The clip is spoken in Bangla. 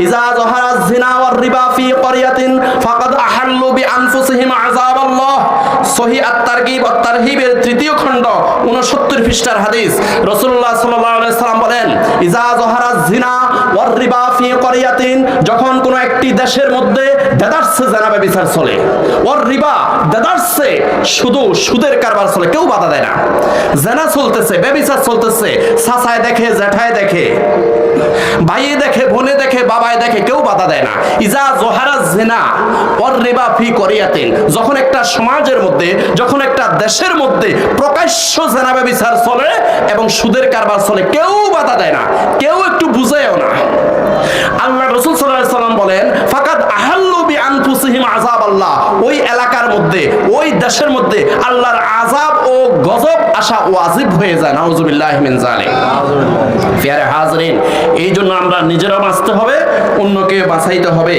ইজা যাহারাজ জিনা ওয়ার রিবা ফি ক্বরিয়াতিন ফাকাদ আহাল্লু বিআনফুসিহিম আযাবাল্লাহ। সহিহ আত-তারগীব ওয়াত তারহিবের 3য় খণ্ড 69 পৃষ্ঠার হাদিস। রাসূলুল্লাহ সাল্লাল্লাহু আলাইহি সাল্লাম বলেন, ইজা যাহারাজ জিনা ওয়ার রিবা ফি ক্বরিয়াতিন, যখন কোন একটি দেশের মধ্যে দেদারসে জেনা ব্যভিচার চলে, ওয়ার রিবা দেদারসে শুধু সুদের কারবার চলে, কেউ বাধা দেয় না। জেনা চলতেছে, ব্যভিচার চলতেছে, চাচায় দেখে, জ্যাঠায় দেখে, ভাইয়ে দেখে, বোনে দেখে, বাবায় দেখে, কেউ বাধা দেয় না। ইজা যাহারাজ জিনা ওয়ার রিবা ফি ক্বরিয়াতিন, যখন একটা সমাজের মধ্যে, যখন একটা দেশের মধ্যে প্রকাশ্য জেনা ব্যভিচার চলে এবং সুদের কারবার চলে, কেউ বাধা দেয় না, কেউ একটু বুঝেও না। আল্লাহ রাসূল সাল্লাল্লাহু আলাইহি সাল্লাম বলেন, ফাকাদ আহাল্লু বিআনফুসিহিম আযাবাল্লাহ, ওই এলাকার মধ্যে, ওই দেশের মধ্যে আল্লাহর আযাব ও গজব আসা ওয়াজিব হয়ে যায়। নাউযুবিল্লাহি মিন যালিক। প্রিয় হাজরিন, এই জন্য আমরা নিজেরা বাঁচতে হবে, অন্যকে বাঁচাইতে হবে।